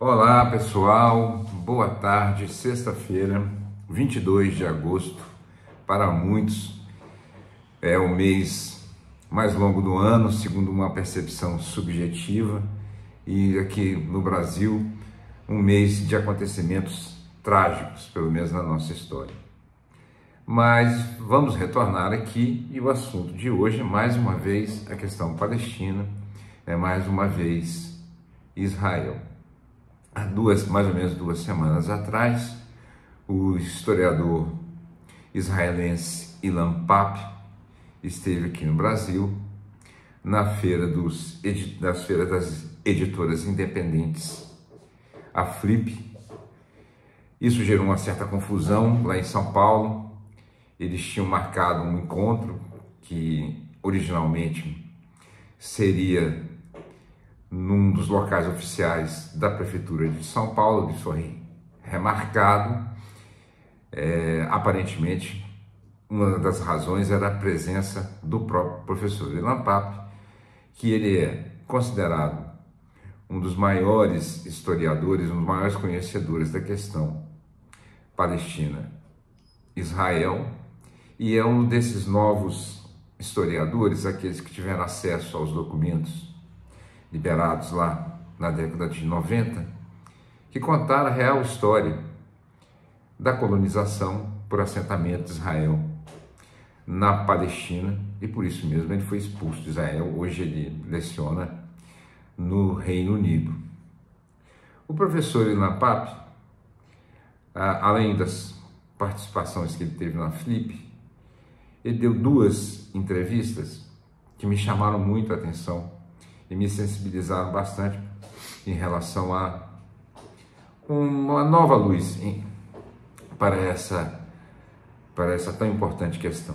Olá pessoal, boa tarde, sexta-feira, 22 de agosto. Para muitos é o mês mais longo do ano, segundo uma percepção subjetiva, e aqui no Brasil, um mês de acontecimentos trágicos, pelo menos na nossa história. Mas vamos retornar aqui e o assunto de hoje, mais uma vez, a questão palestina, mais uma vez Israel. Há mais ou menos 2 semanas atrás, o historiador israelense Ilan Pappé esteve aqui no Brasil, na feira das editoras independentes, a Flip. Isso gerou uma certa confusão lá em São Paulo. Eles tinham marcado um encontro que originalmente seria num dos locais oficiais da Prefeitura de São Paulo, que foi remarcado. Aparentemente, uma das razões era a presença do próprio professor Ilan Pappé, que ele é considerado um dos maiores historiadores, um dos maiores conhecedores da questão Palestina-Israel, e é um desses novos historiadores, aqueles que tiveram acesso aos documentos liberados lá na década de 90, que contaram a real história da colonização por assentamento de Israel na Palestina, e por isso mesmo ele foi expulso de Israel. Hoje ele leciona no Reino Unido. O professor Ilan Pappé, além das participações que ele teve na Flip, ele deu 2 entrevistas que me chamaram muito a atenção e me sensibilizaram bastante em relação a uma nova luz para essa tão importante questão.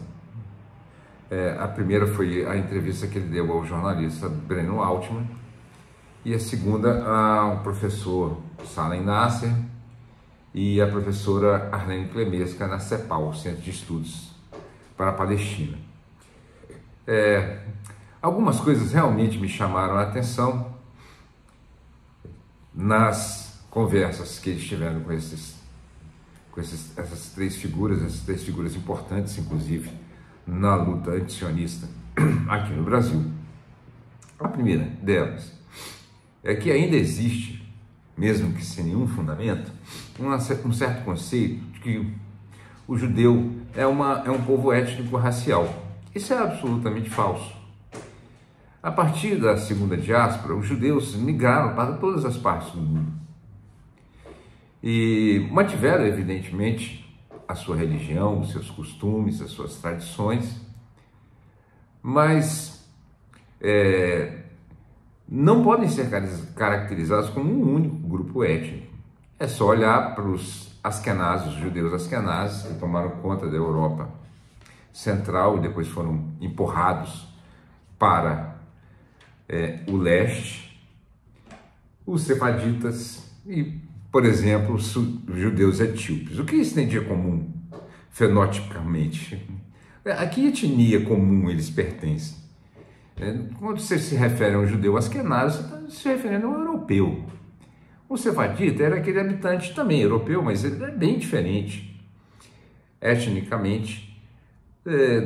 A primeira foi a entrevista que ele deu ao jornalista Breno Altman, e a segunda ao professor Salem Nasser e a professora Arlene Clemesca na CEPAL, Centro de Estudos para a Palestina. Algumas coisas realmente me chamaram a atenção nas conversas que eles tiveram com essas 3 figuras, essas 3 figuras importantes, inclusive, na luta antisionista aqui no Brasil. A primeira delas é que ainda existe, mesmo que sem nenhum fundamento, um certo conceito de que o judeu é um povo étnico-racial. Isso é absolutamente falso. A partir da segunda diáspora, os judeus migraram para todas as partes do mundo e mantiveram, evidentemente, a sua religião, os seus costumes, as suas tradições, mas não podem ser caracterizados como um único grupo étnico. É só olhar para os askenazes, os judeus askenazes, que tomaram conta da Europa Central e depois foram empurrados para o leste, os sefaditas e, por exemplo, os judeus etíopes. O que eles têm de comum, fenotipicamente? A que etnia comum eles pertencem? Quando você se refere a um judeu askenazi, você está se referindo a um europeu. O sefadita era aquele habitante também europeu, mas ele é bem diferente, etnicamente,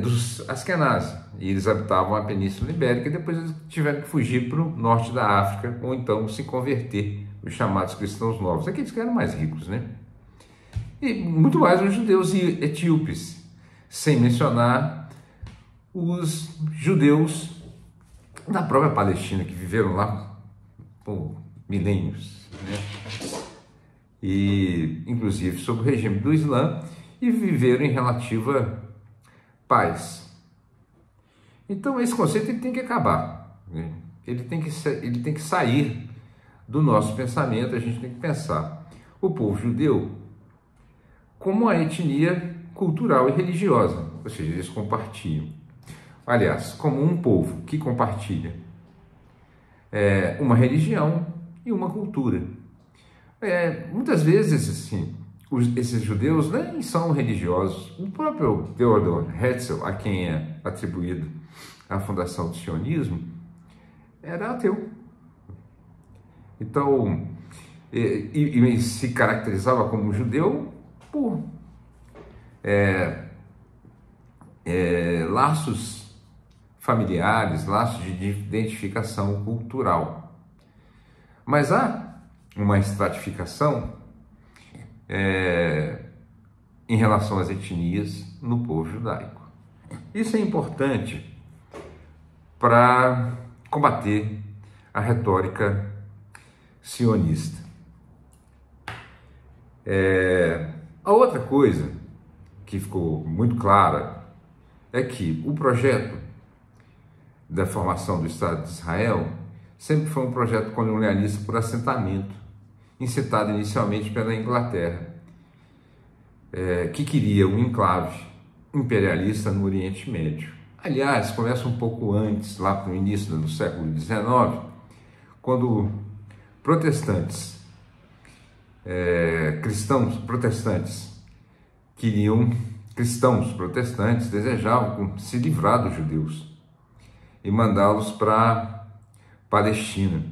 dos askenazes. E eles habitavam a Península Ibérica e depois eles tiveram que fugir para o norte da África, ou então se converter, os chamados cristãos novos, aqueles que eram mais ricos, né? E muito mais os judeus etíopes, sem mencionar os judeus da própria Palestina, que viveram lá por milênios, né? E inclusive sob o regime do Islã, e viveram em relativa paz. Então esse conceito ele tem que acabar, né? Ele tem que sair do nosso pensamento. A gente tem que pensar o povo judeu como uma etnia cultural e religiosa, ou seja, eles compartilham, aliás, como um povo que compartilha uma religião e uma cultura. Muitas vezes, assim, esses judeus nem são religiosos. O próprio Theodor Herzl, a quem é atribuído a fundação do sionismo, era ateu. Então, e se caracterizava como judeu por laços familiares, laços de identificação cultural. Mas há uma estratificação em relação às etnias no povo judaico. Isso é importante para combater a retórica sionista. A outra coisa que ficou muito clara é que o projeto da formação do Estado de Israel sempre foi um projeto colonialista por assentamento, incitado inicialmente pela Inglaterra, que queria um enclave imperialista no Oriente Médio. Aliás, começa um pouco antes, lá para o início do século XIX, quando protestantes, cristãos protestantes desejavam se livrar dos judeus e mandá-los para Palestina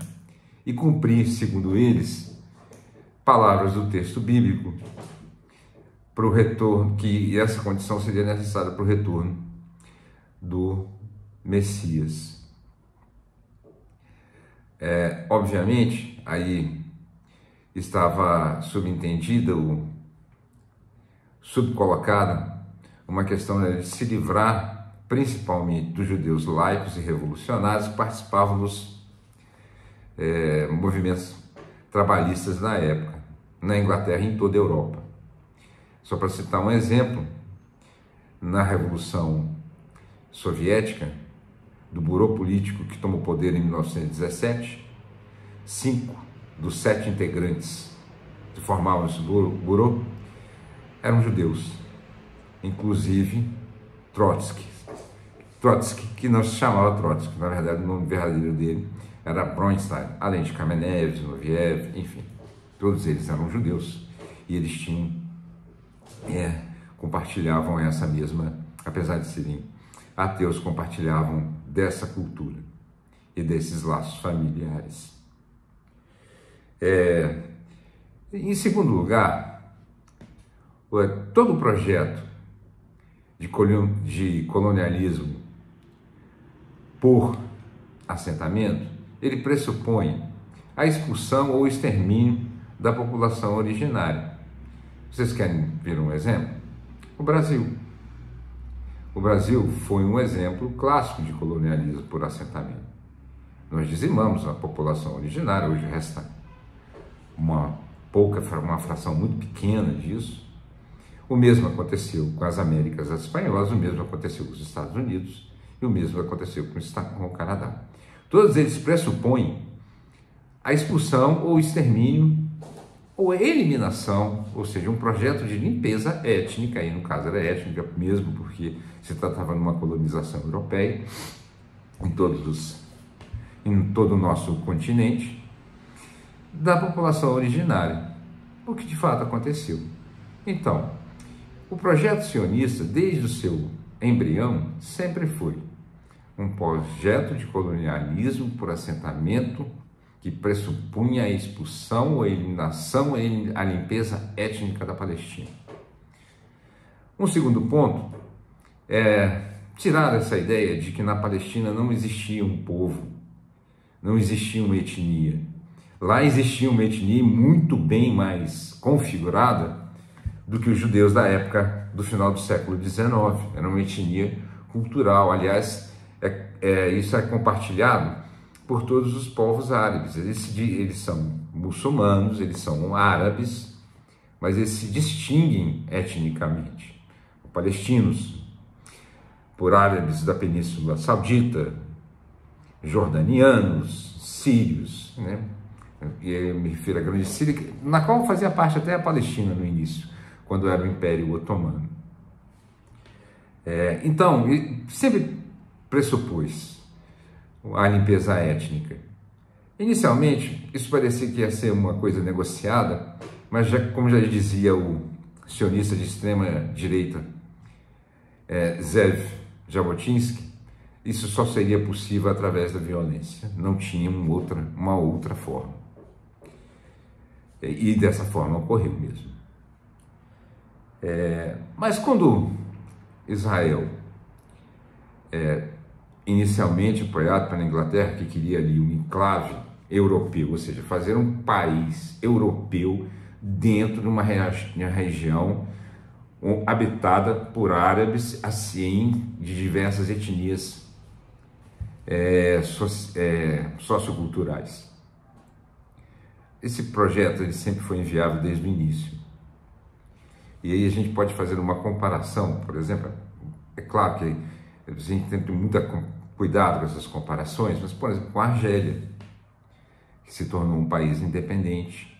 e cumprir, segundo eles, palavras do texto bíblico para o retorno, que essa condição seria necessária para o retorno do Messias. Obviamente, aí estava subcolocada uma questão de se livrar principalmente dos judeus laicos e revolucionários que participavam dos movimentos trabalhistas na época, na Inglaterra e em toda a Europa. Só para citar um exemplo, na Revolução Soviética, do Burô Político que tomou poder em 1917, 5 dos 7 integrantes que formavam esse burô eram judeus, inclusive Trotsky, que não se chamava Trotsky, na verdade o nome verdadeiro dele era Bronstein, além de Kamenev, Zinoviev, enfim, todos eles eram judeus e eles compartilhavam essa mesma, apesar de serem ateus, compartilhavam dessa cultura e desses laços familiares. Em segundo lugar, todo o projeto de colonialismo por assentamento, ele pressupõe a expulsão ou extermínio da população originária. Vocês querem ver um exemplo? O Brasil. O Brasil foi um exemplo clássico de colonialismo por assentamento. Nós dizimamos a população originária, hoje resta uma fração muito pequena disso. O mesmo aconteceu com as Américas espanholas, o mesmo aconteceu com os Estados Unidos e o mesmo aconteceu com o Canadá. Todos eles pressupõem a expulsão ou extermínio ou eliminação, ou seja, um projeto de limpeza étnica, aí no caso era étnica mesmo, porque se tratava de uma colonização europeia em todo o nosso continente, da população originária, o que de fato aconteceu. Então, o projeto sionista, desde o seu embrião, sempre foi um projeto de colonialismo por assentamento que pressupunha a expulsão, a eliminação, a limpeza étnica da Palestina. Um segundo ponto é tirar essa ideia de que na Palestina não existia um povo, não existia uma etnia. Lá existia uma etnia muito bem mais configurada do que os judeus da época do final do século XIX. Era uma etnia cultural. Aliás, isso é compartilhado por todos os povos árabes. Eles são muçulmanos, eles são árabes, mas eles se distinguem etnicamente. Palestinos por árabes da Península Saudita, jordanianos, sírios, né? E eu me refiro à Grande Síria, na qual fazia parte até a Palestina no início, quando era o Império Otomano. Então, sempre pressupôs a limpeza étnica. Inicialmente, isso parecia que ia ser uma coisa negociada, mas como já dizia o sionista de extrema direita, Zev Jabotinsky, isso só seria possível através da violência, não tinha uma outra forma. E dessa forma ocorreu mesmo. Mas quando Israel, inicialmente apoiado pela Inglaterra, que queria ali um enclave europeu, ou seja, fazer um país europeu dentro de uma região habitada por árabes, assim, de diversas etnias socioculturais. Esse projeto ele sempre foi inviável desde o início. E aí a gente pode fazer uma comparação, por exemplo, é claro que a gente tem que ter muito cuidado com essas comparações, mas, por exemplo, com a Argélia, que se tornou um país independente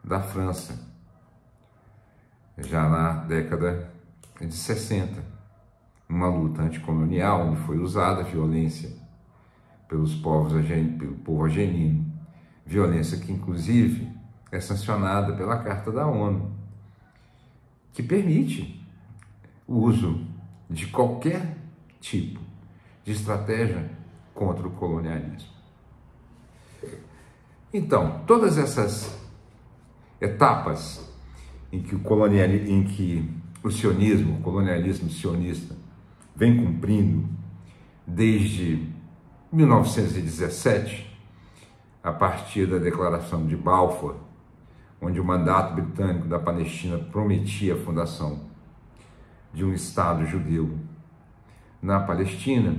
da França, já na década de 60, uma luta anticolonial onde foi usada a violência pelo povo argelino, violência que inclusive é sancionada pela Carta da ONU, que permite o uso de qualquer tipo de estratégia contra o colonialismo. Então, todas essas etapas em que o colonialismo sionista vem cumprindo desde 1917, a partir da Declaração de Balfour, onde o mandato britânico da Palestina prometia a fundação de um Estado judeu na Palestina,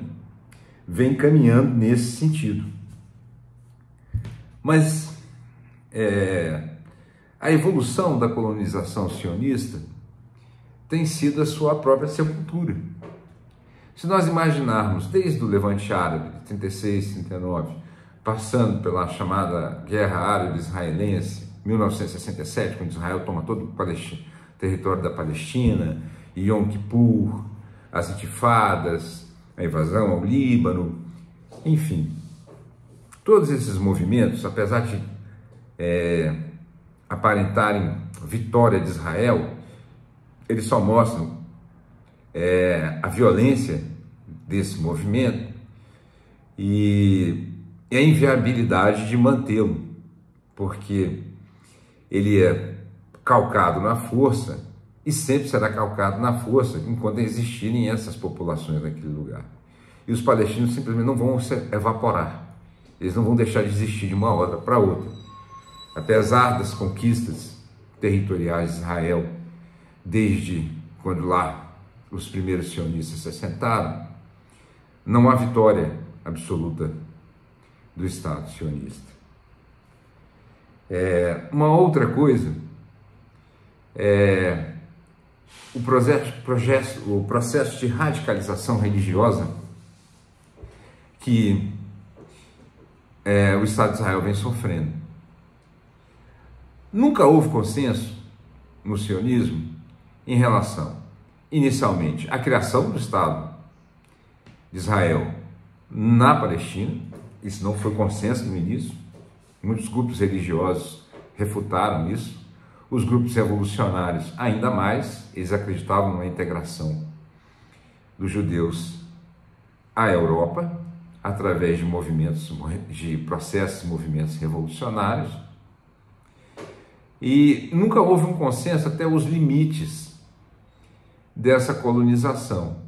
vem caminhando nesse sentido. Mas a evolução da colonização sionista tem sido a sua própria sepultura. Se nós imaginarmos desde o Levante Árabe, de 36, 39, passando pela chamada Guerra Árabe-Israelense, 1967, quando Israel toma todo o território da Palestina, Yom Kippur, as intifadas, a invasão ao Líbano, enfim. Todos esses movimentos, apesar de aparentarem vitória de Israel, eles só mostram a violência desse movimento e a inviabilidade de mantê-lo, porque ele é calcado na força e sempre será calcado na força enquanto existirem essas populações naquele lugar. E os palestinos simplesmente não vão se evaporar, eles não vão deixar de existir de uma hora para outra. Apesar das conquistas territoriais de Israel, desde quando lá os primeiros sionistas se assentaram, não há vitória absoluta do Estado sionista. Uma outra coisa é o processo de radicalização religiosa que o Estado de Israel vem sofrendo. Nunca houve consenso no sionismo em relação, inicialmente, à criação do Estado de Israel na Palestina. Isso não foi consenso no início. Muitos grupos religiosos refutaram isso. Os grupos revolucionários ainda mais. Eles acreditavam na integração dos judeus à Europa através de movimentos, de processos e movimentos revolucionários. E nunca houve um consenso até os limites dessa colonização.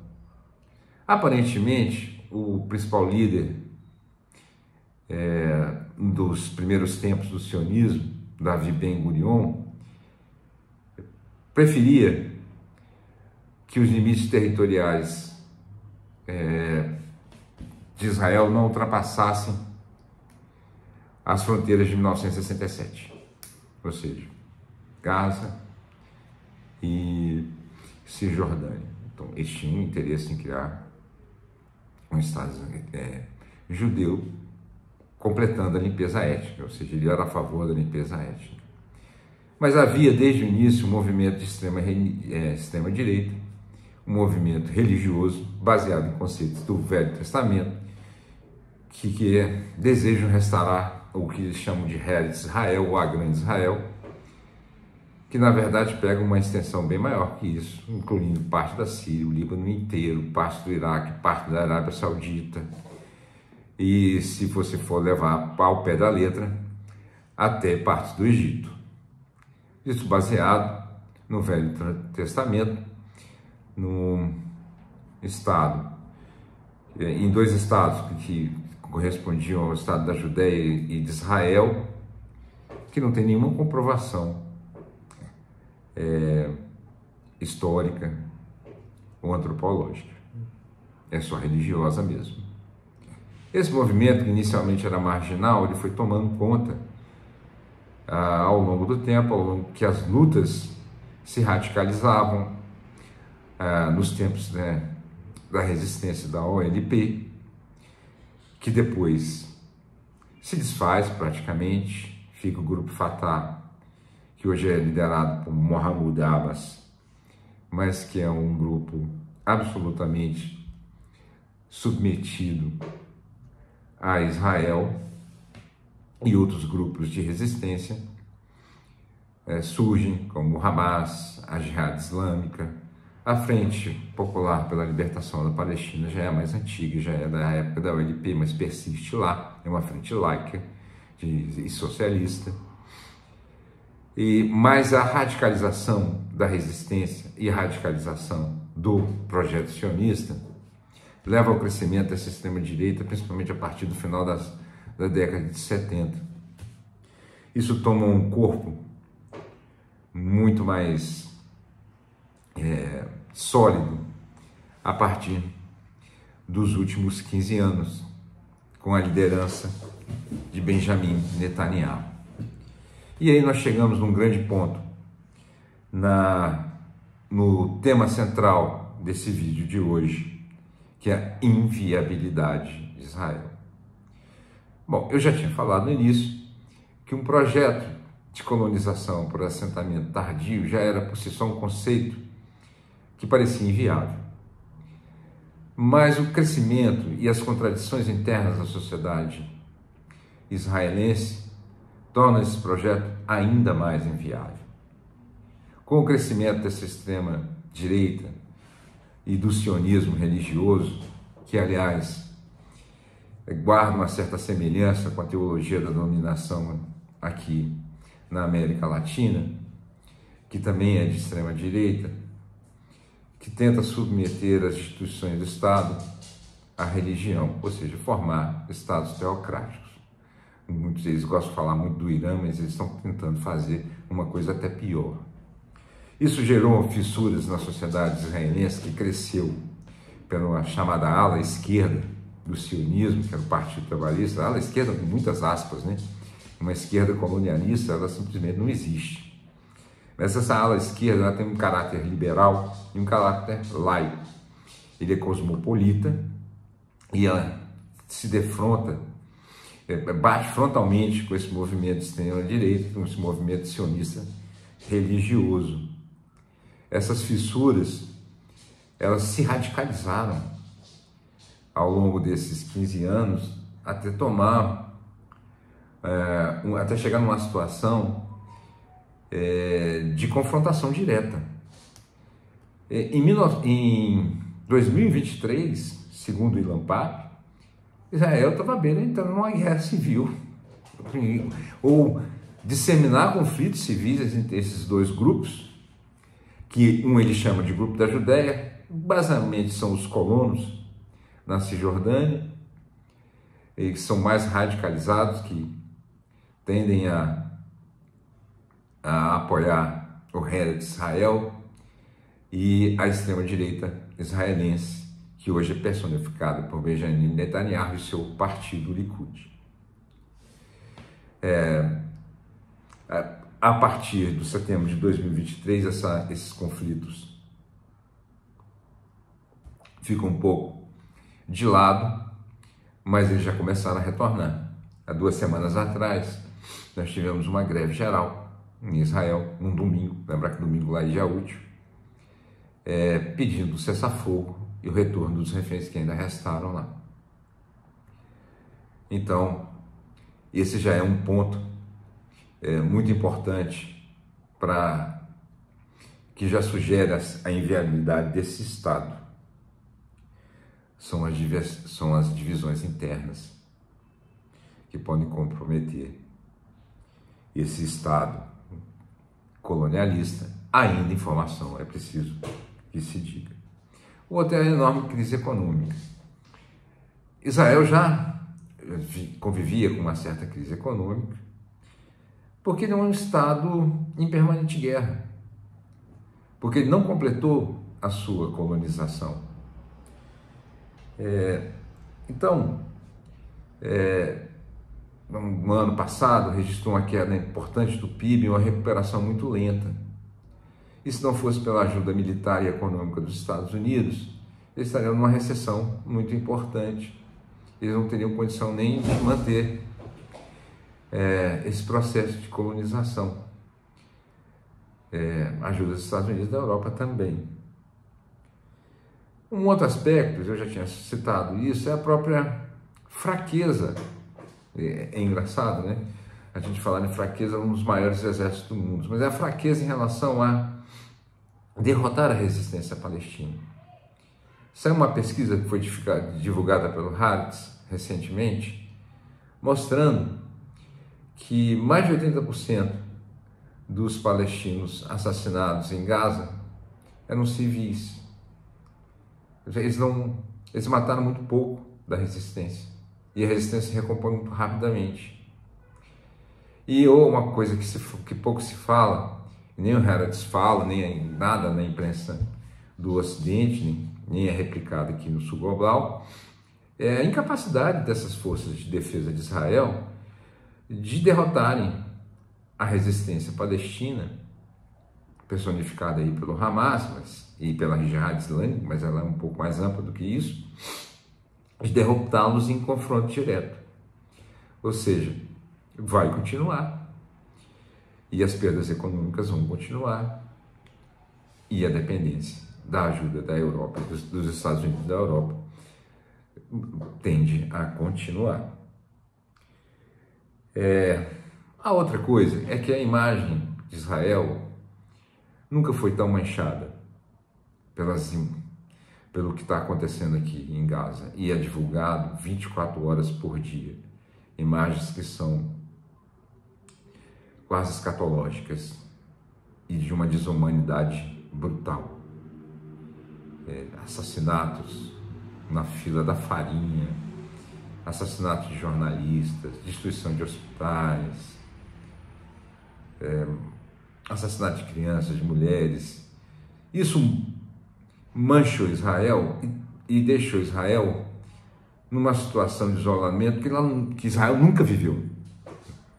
Aparentemente, o principal líder dos primeiros tempos do sionismo, Davi Ben-Gurion, preferia que os limites territoriais de Israel não ultrapassassem as fronteiras de 1967, ou seja, Gaza e Cisjordânia. Então, eles tinham interesse em criar um Estado judeu, completando a limpeza étnica, ou seja, ele era a favor da limpeza étnica. Mas havia desde o início um movimento de extrema-direita, um movimento religioso baseado em conceitos do Velho Testamento, que desejam restaurar o que eles chamam de Eretz Israel, ou a Grande Israel, que na verdade pega uma extensão bem maior que isso, incluindo parte da Síria, o Líbano inteiro, parte do Iraque, parte da Arábia Saudita, e se você for levar ao pé da letra, até parte do Egito. Isso baseado no Velho Testamento, no estado, em dois estados que correspondiam ao estado da Judéia e de Israel, que não tem nenhuma comprovação histórica ou antropológica, é só religiosa mesmo. Esse movimento, que inicialmente era marginal, ele foi tomando conta ao longo do tempo, ao longo que as lutas se radicalizavam, nos tempos, né, da resistência da OLP, que depois se desfaz praticamente, fica o grupo Fatah, que hoje é liderado por Mahmoud Abbas, mas que é um grupo absolutamente submetido a Israel, e outros grupos de resistência surgem, como o Hamas, a Jihad Islâmica. A Frente Popular pela Libertação da Palestina já é mais antiga, já é da época da OLP, mas persiste lá, é uma frente laica e socialista. Mas a radicalização da resistência e a radicalização do projeto sionista leva ao crescimento dessa extrema-direita, principalmente a partir do final da década de 70. Isso toma um corpo muito mais sólido a partir dos últimos 15 anos, com a liderança de Benjamin Netanyahu. E aí nós chegamos num grande ponto, no tema central desse vídeo de hoje, que é a inviabilidade de Israel. Bom, eu já tinha falado no início que um projeto de colonização por assentamento tardio já era por si só um conceito que parecia inviável. Mas o crescimento e as contradições internas da sociedade israelense tornam esse projeto ainda mais inviável. Com o crescimento dessa extrema-direita e do sionismo religioso, que, aliás, guarda uma certa semelhança com a teologia da dominação aqui na América Latina, que também é de extrema-direita, que tenta submeter as instituições do Estado à religião, ou seja, formar estados teocráticos. Muitos deles gostam de falar muito do Irã, mas eles estão tentando fazer uma coisa até pior. Isso gerou fissuras na sociedade israelense, que cresceu pela chamada ala esquerda do sionismo, que era o Partido Trabalhista. A ala esquerda, com muitas aspas, né? Uma esquerda colonialista, ela simplesmente não existe. Mas essa ala esquerda, ela tem um caráter liberal e um caráter laico. Ele é cosmopolita e ela se defronta, bate frontalmente com esse movimento de extrema-direita, com esse movimento sionista religioso. Essas fissuras, elas se radicalizaram ao longo desses 15 anos até até chegar numa situação de confrontação direta. Em 2023, segundo o Ilan Pappé, Israel estava à beira de entrar numa guerra civil, ou disseminar conflitos civis entre esses dois grupos, que ele chama de grupo da Judéia, basicamente são os colonos na Cisjordânia, e que são mais radicalizados, que tendem a apoiar o Heret Israel, e a extrema-direita israelense, que hoje é personificada por Benjamin Netanyahu e seu partido Likud. A partir de setembro de 2023, esses conflitos ficam um pouco de lado, mas eles já começaram a retornar. Há 2 semanas atrás, nós tivemos uma greve geral em Israel, num domingo, lembra que domingo lá é dia útil, pedindo cessar-fogo e o retorno dos reféns que ainda restaram lá. Então, esse já é um ponto muito importante que já sugere a inviabilidade desse Estado. São as divisões internas que podem comprometer esse Estado colonialista, ainda informação, é preciso que se diga. O outro é a enorme crise econômica. Israel já convivia com uma certa crise econômica, porque ele é um Estado em permanente guerra, porque ele não completou a sua colonização. Então, no ano passado, registrou uma queda importante do PIB e uma recuperação muito lenta. E se não fosse pela ajuda militar e econômica dos Estados Unidos, eles estariam numa recessão muito importante. Eles não teriam condição nem de manter esse processo de colonização. Ajuda dos Estados Unidos e da Europa também. Um outro aspecto, eu já tinha citado isso, é a própria fraqueza. É engraçado, né? A gente falar em fraqueza um dos maiores exércitos do mundo, mas é a fraqueza em relação a derrotar a resistência palestina. Saiu uma pesquisa que foi divulgada pelo Haaretz recentemente, mostrando que mais de 80% dos palestinos assassinados em Gaza eram civis. Eles mataram muito pouco da resistência, e a resistência se recompõe muito rapidamente. E uma coisa que pouco se fala, nem o Haaretz fala, nem nada na imprensa do Ocidente, nem é replicado aqui no Sul Global, é a incapacidade dessas forças de defesa de Israel de derrotarem a resistência palestina, personificada aí pelo Hamas e pela Jihad Islâmica, mas ela é um pouco mais ampla do que isso, de derrotá-los em confronto direto. Ou seja, vai continuar. E as perdas econômicas vão continuar. E a dependência da ajuda da Europa, dos Estados Unidos e da Europa, tende a continuar. A outra coisa é que a imagem de Israel nunca foi tão manchada pelo que está acontecendo aqui em Gaza, e é divulgado 24 horas por dia, imagens que são quase escatológicas e de uma desumanidade brutal. Assassinatos na fila da farinha, assassinatos de jornalistas, destruição de hospitais, assassinato de crianças, de mulheres. Isso manchou Israel e deixou Israel numa situação de isolamento que Israel nunca viveu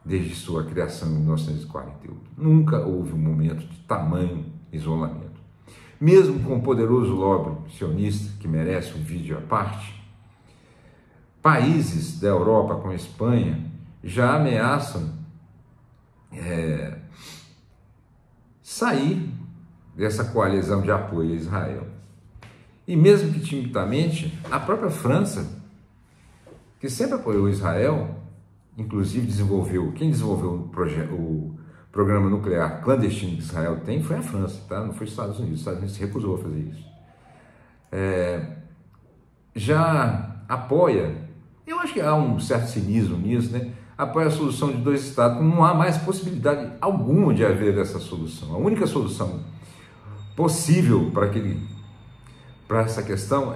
desde sua criação em 1948. Nunca houve um momento de tamanho isolamento. Mesmo com o poderoso lobby sionista, que merece um vídeo à parte, países da Europa, como a Espanha, já ameaçam sair dessa coalizão de apoio a Israel. E mesmo que timidamente, a própria França, que sempre apoiou Israel, inclusive quem desenvolveu o programa nuclear clandestino que Israel tem foi a França, tá? Não foi os Estados Unidos. Os Estados Unidos se recusou a fazer isso. Já apoia, eu acho que há um certo cinismo nisso, né? Apoia a solução de dois estados, não há mais possibilidade alguma de haver essa solução. A única solução possível para essa questão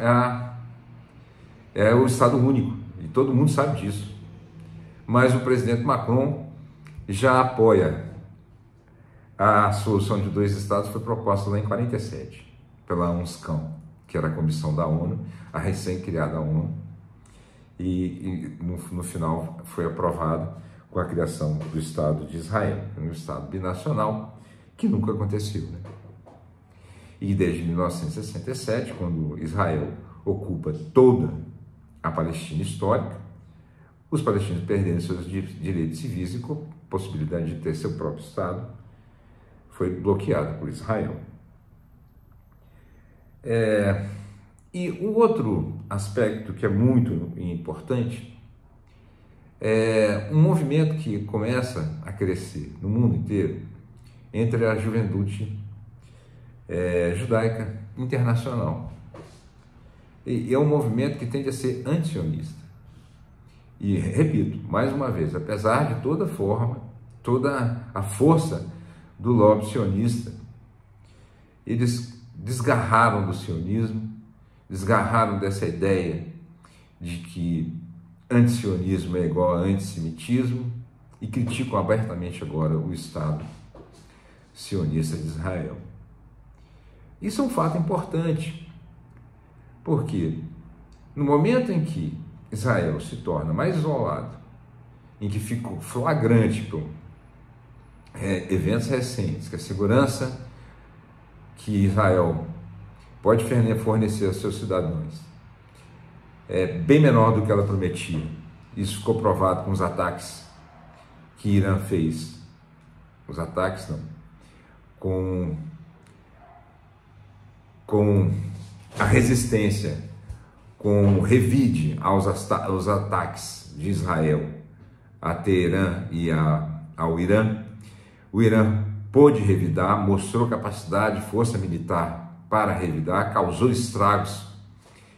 é o Estado único, e todo mundo sabe disso. Mas o presidente Macron já apoia a solução de dois estados, foi proposta lá em 47, pela UNSCOM, que era a comissão da ONU, a recém-criada ONU, e no final foi aprovado com a criação do Estado de Israel, um Estado binacional, que nunca aconteceu, né? E desde 1967, quando Israel ocupa toda a Palestina histórica, os palestinos perderam seus direitos civis e a possibilidade de ter seu próprio Estado foi bloqueada por Israel. E o outro aspecto que é muito importante é um movimento que começa a crescer no mundo inteiro entre a juventude judaica internacional. E é um movimento que tende a ser antisionista. E repito, mais uma vez, apesar de toda a força do lobby sionista. Eles desgarraram do sionismo, desgarraram dessa ideia de que antisionismo é igual a antissemitismo e criticam abertamente agora o Estado sionista de Israel. Isso é um fato importante, porque no momento em que Israel se torna mais isolado, em que ficou flagrante por eventos recentes, que a segurança que Israel pode fornecer aos seus cidadãos é bem menor do que ela prometia. Isso ficou provado com os ataques que Irã fez. Os ataques não. Com a resistência, com o revide aos ataques de Israel a Teherã e ao Irã, o Irã pôde revidar, mostrou capacidade, força militar para revidar, causou estragos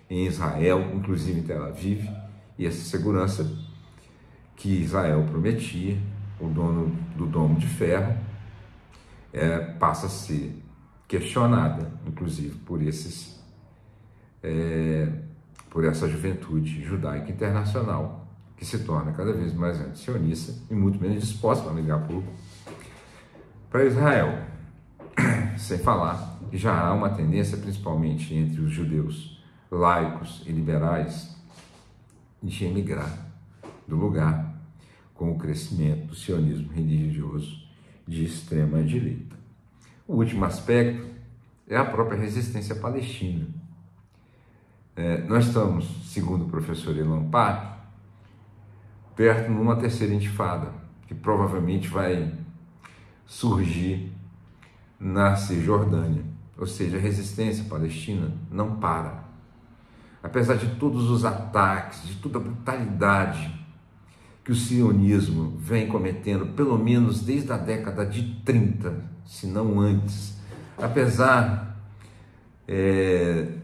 em Israel, inclusive em Tel Aviv, e essa segurança que Israel prometia, o dono do Domo de Ferro, passa a ser questionada, inclusive por essa juventude judaica internacional, que se torna cada vez mais antisionista e muito menos disposta a ligar para Israel. Sem falar que já há uma tendência, principalmente entre os judeus laicos e liberais, de emigrar do lugar com o crescimento do sionismo religioso de extrema direita. O último aspecto é a própria resistência palestina. Nós estamos, segundo o professor Ilan Pappe, perto de uma terceira intifada, que provavelmente vai surgir na Cisjordânia. Ou seja, a resistência palestina não para. Apesar de todos os ataques, de toda a brutalidade que o sionismo vem cometendo, pelo menos desde a década de 30, se não antes, apesar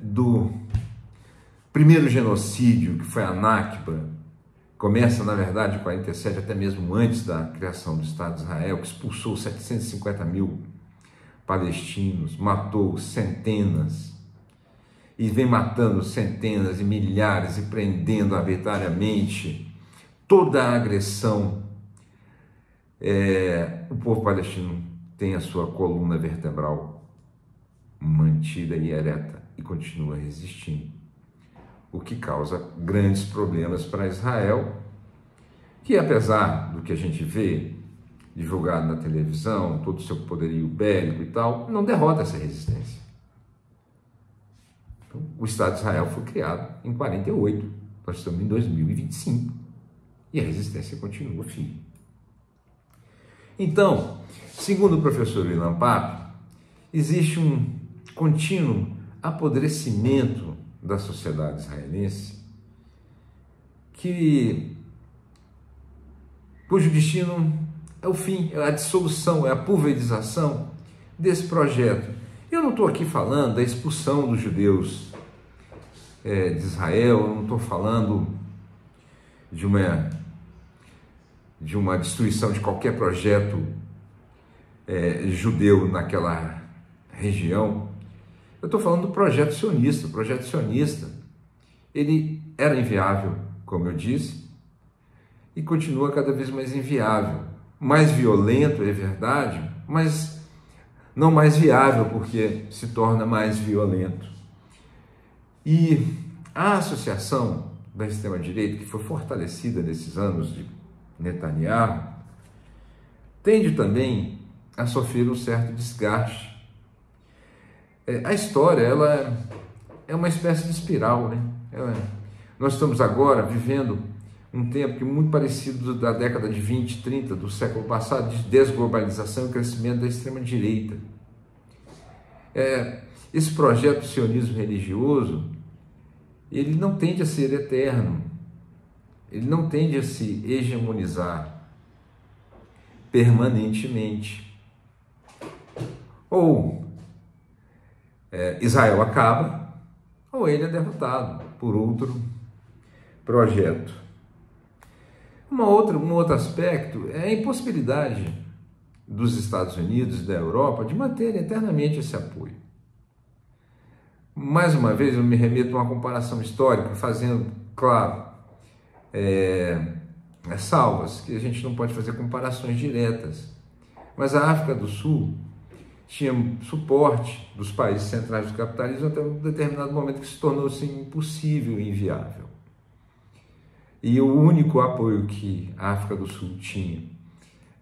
do primeiro genocídio, que foi a Nakba, começa, na verdade, em 47, até mesmo antes da criação do Estado de Israel, que expulsou 750 mil palestinos, matou centenas, e vem matando centenas e milhares e prendendo arbitrariamente. Toda a agressão, o povo palestino tem a sua coluna vertebral mantida e ereta e continua resistindo, o que causa grandes problemas para Israel, que apesar do que a gente vê divulgado na televisão, todo o seu poderio bélico e tal, não derrota essa resistência. Então, o Estado de Israel foi criado em 48, nós estamos em 2025, e a resistência continua firme. Então, segundo o professor Ilan Pappe, existe um contínuo apodrecimento da sociedade israelense cujo destino é o fim, é a dissolução, é a pulverização desse projeto. Eu não estou aqui falando da expulsão dos judeus de Israel, eu não estou falando de uma destruição de qualquer projeto judeu naquela região. Eu estou falando do projeto sionista. O projeto sionista, ele era inviável, como eu disse, e continua cada vez mais inviável. Mais violento, é verdade, mas não mais viável, porque se torna mais violento. E a associação da extrema-direita, que foi fortalecida nesses anos de Netanyahu, tende também a sofrer um certo desgaste. A história, ela é uma espécie de espiral, né? Nós estamos agora vivendo um tempo que é muito parecido da década de 20, 30 do século passado, de desglobalização e crescimento da extrema-direita. Esse projeto do sionismo religioso, ele não tende a ser eterno, ele não tende a se hegemonizar permanentemente. Ou Israel acaba, ou ele é derrotado por outro projeto. Um outro aspecto é a impossibilidade dos Estados Unidos e da Europa de manterem eternamente esse apoio. Mais uma vez, eu me remeto a uma comparação histórica, fazendo, claro, salvas, que a gente não pode fazer comparações diretas. Mas a África do Sul tinha suporte dos países centrais do capitalismo até um determinado momento que se tornou-se impossível e inviável. E o único apoio que a África do Sul tinha,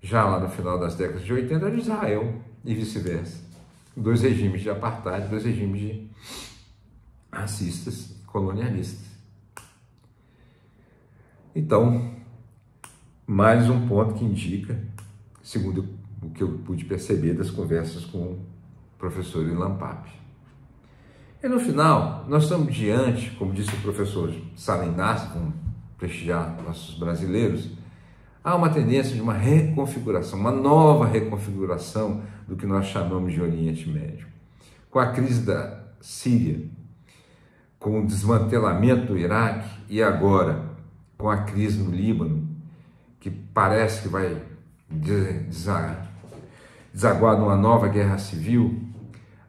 já lá no final das décadas de 80, era Israel e vice-versa. Dois regimes de apartheid, dois regimes de racistas, colonialistas. Então, mais um ponto que indica, segundo o que eu pude perceber das conversas com o professor Ilan Pape. E no final, nós estamos diante, como disse o professor Salim Nasser, vamos prestigiar nossos brasileiros, há uma tendência de uma reconfiguração, uma nova reconfiguração do que nós chamamos de Oriente Médio. Com a crise da Síria, com o desmantelamento do Iraque e agora com a crise no Líbano, que parece que vai desaguar numa nova guerra civil,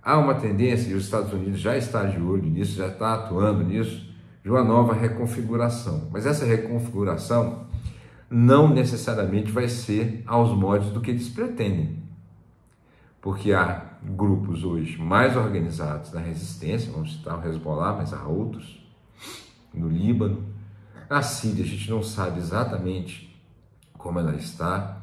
há uma tendência, e os Estados Unidos já está de olho nisso, já está atuando nisso, de uma nova reconfiguração. Mas essa reconfiguração não necessariamente vai ser aos moldes do que eles pretendem, porque há grupos hoje mais organizados na resistência, vamos citar o Hezbollah, mas há outros, no Líbano. Na Síria a gente não sabe exatamente como ela está,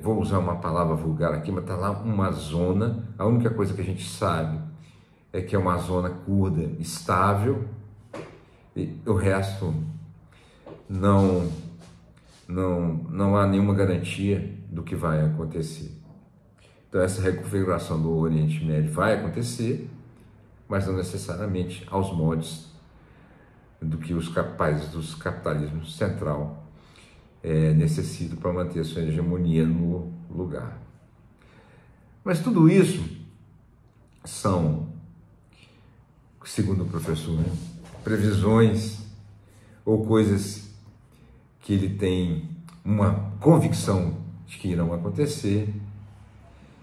vou usar uma palavra vulgar aqui, mas está lá uma zona, a única coisa que a gente sabe é que é uma zona curda estável, e o resto não há nenhuma garantia do que vai acontecer. Então essa reconfiguração do Oriente Médio vai acontecer, mas não necessariamente aos moldes do que os países do capitalismo central necessitam para manter a sua hegemonia no lugar. Mas tudo isso são, segundo o professor, previsões ou coisas que ele tem uma convicção de que irão acontecer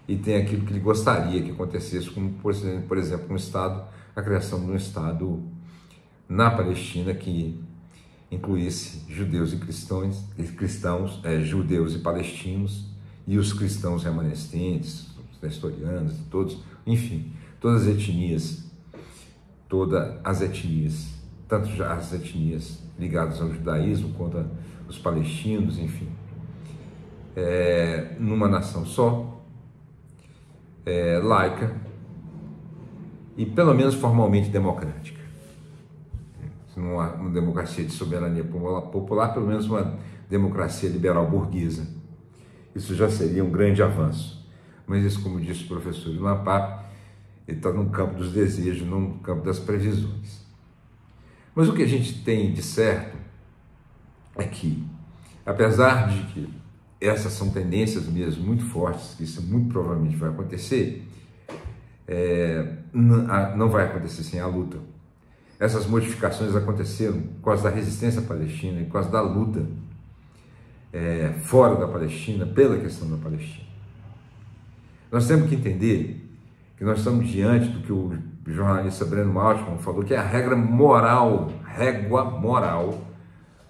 e tem aquilo que ele gostaria que acontecesse, como, por exemplo, a criação de um Estado na Palestina que incluísse judeus e cristãos, judeus e palestinos, e os cristãos remanescentes, os nestorianos, todos, enfim, todas as etnias, tanto as etnias ligadas ao judaísmo quanto os palestinos, enfim, numa nação só, laica e pelo menos formalmente democrática. Uma democracia de soberania popular, pelo menos uma democracia liberal burguesa. Isso já seria um grande avanço. Mas isso, como disse o professor Ilan Pape, ele está no campo dos desejos, não no campo das previsões. Mas o que a gente tem de certo é que, apesar de que essas são tendências mesmo muito fortes, que isso muito provavelmente vai acontecer, não vai acontecer sem a luta. Essas modificações aconteceram por causa da resistência palestina e por causa da luta fora da Palestina, pela questão da Palestina. Nós temos que entender que nós estamos diante do que o jornalista Breno Altman falou, que é a régua moral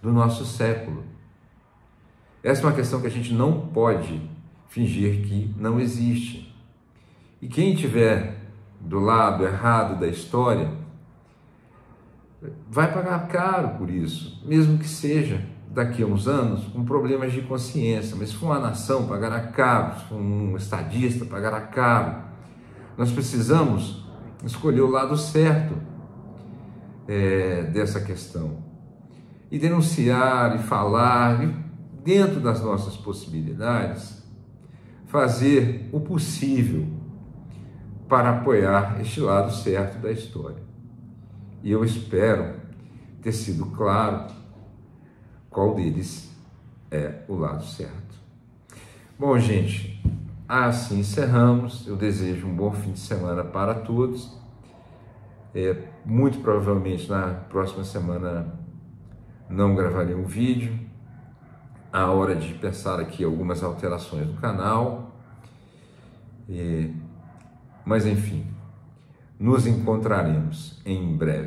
do nosso século. Essa é uma questão que a gente não pode fingir que não existe. E quem estiver do lado errado da história vai pagar caro por isso, mesmo que seja daqui a uns anos com problemas de consciência. Mas se for uma nação, pagará caro. Se for um estadista, pagará caro. Nós precisamos escolher o lado certo dessa questão e denunciar e falar, e, dentro das nossas possibilidades, fazer o possível para apoiar este lado certo da história. E eu espero ter sido claro qual deles é o lado certo. Bom, gente, assim encerramos. Eu desejo um bom fim de semana para todos. Muito provavelmente na próxima semana não gravarei um vídeo. a hora de pensar aqui algumas alterações no canal. Mas enfim, nos encontraremos em breve.